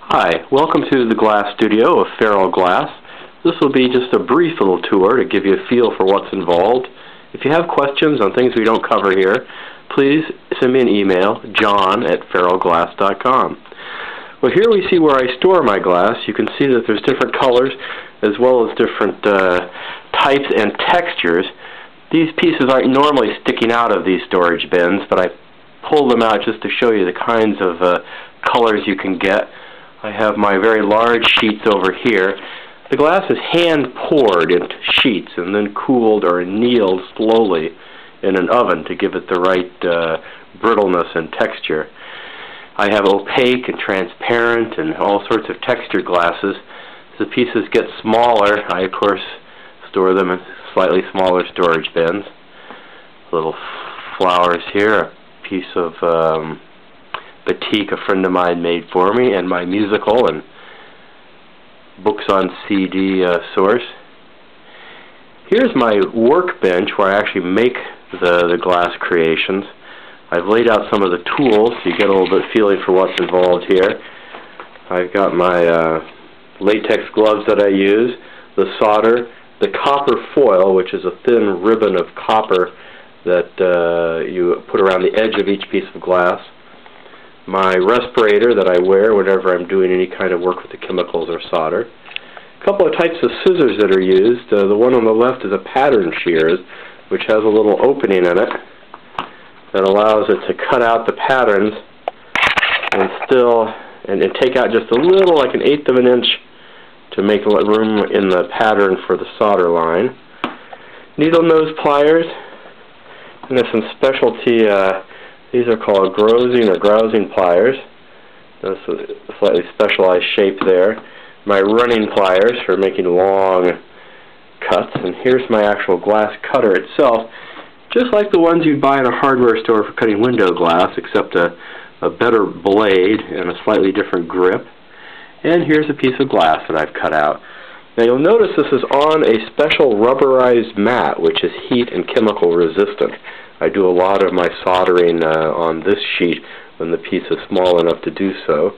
Hi, welcome to the Glass Studio of Feral Glass. This will be just a brief little tour to give you a feel for what's involved. If you have questions on things we don't cover here, please send me an email, john@feralglass.com. Well, here we see where I store my glass. You can see that there's different colors as well as different types and textures. These pieces aren't normally sticking out of these storage bins, but I pulled them out just to show you the kinds of colors you can get. I have my very large sheets over here. The glass is hand poured into sheets and then cooled or annealed slowly in an oven to give it the right brittleness and texture. I have opaque and transparent and all sorts of textured glasses. As the pieces get smaller, I of course store them in slightly smaller storage bins. Little flowers here, a piece of batik a friend of mine made for me, and my musical and books on CD source. Here's my workbench where I actually make the glass creations. I've laid out some of the tools so you get a little bit of feeling for what's involved here. I've got my latex gloves that I use, the solder, the copper foil, which is a thin ribbon of copper that you put around the edge of each piece of glass, my respirator that I wear whenever I'm doing any kind of work with the chemicals or solder. A couple of types of scissors that are used. The one on the left is a pattern shears, which has a little opening in it that allows it to cut out the patterns and take out just a little, like 1/8 of an inch, to make room in the pattern for the solder line. Needle nose pliers, and there's some specialty. These are called grousing pliers. That's a slightly specialized shape there. My running pliers for making long cuts, and here's my actual glass cutter itself, just like the ones you'd buy in a hardware store for cutting window glass, except a better blade and a slightly different grip. And here's a piece of glass that I've cut out. Now you'll notice this is on a special rubberized mat, which is heat and chemical resistant. I do a lot of my soldering on this sheet when the piece is small enough to do so.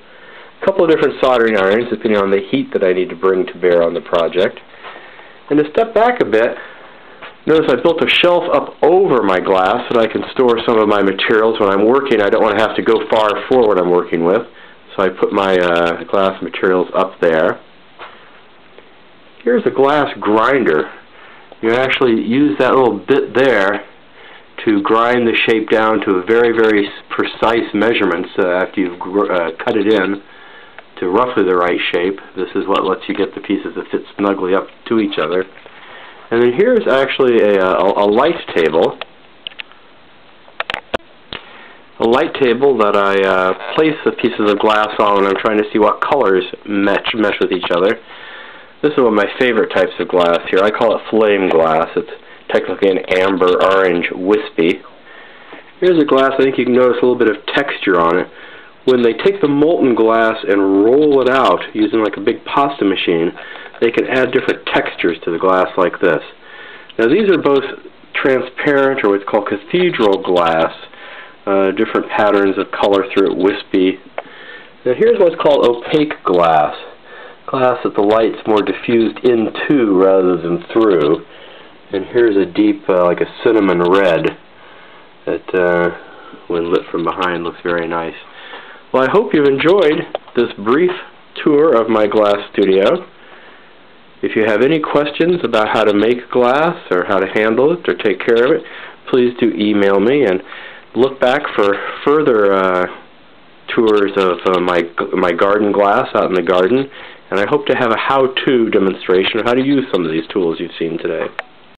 A couple of different soldering irons depending on the heat that I need to bring to bear on the project. And to step back a bit, notice I built a shelf up over my glass so that I can store some of my materials when I'm working. I don't want to have to go far for what I'm working with, so I put my glass materials up there. Here's a glass grinder. You actually use that little bit there to grind the shape down to a very, very precise measurements after you've cut it in to roughly the right shape. This is what lets you get the pieces that fit snugly up to each other. And then here's actually a light table. A light table that I place the pieces of glass on when I'm trying to see what colors mesh with each other. This is one of my favorite types of glass here. I call it flame glass. It's technically an amber orange wispy. Here's a glass. I think you can notice a little bit of texture on it. When they take the molten glass and roll it out using like a big pasta machine, they can add different textures to the glass like this. Now these are both transparent, or what's called cathedral glass, different patterns of color through it, wispy. Now here's what's called opaque glass, glass that the light's more diffused into rather than through. And here's a deep, like a cinnamon red, that when lit from behind looks very nice. Well, I hope you've enjoyed this brief tour of my glass studio. If you have any questions about how to make glass or how to handle it or take care of it, please do email me, and look back for further tours of my garden glass out in the garden. And I hope to have a how-to demonstration of how to use some of these tools you've seen today.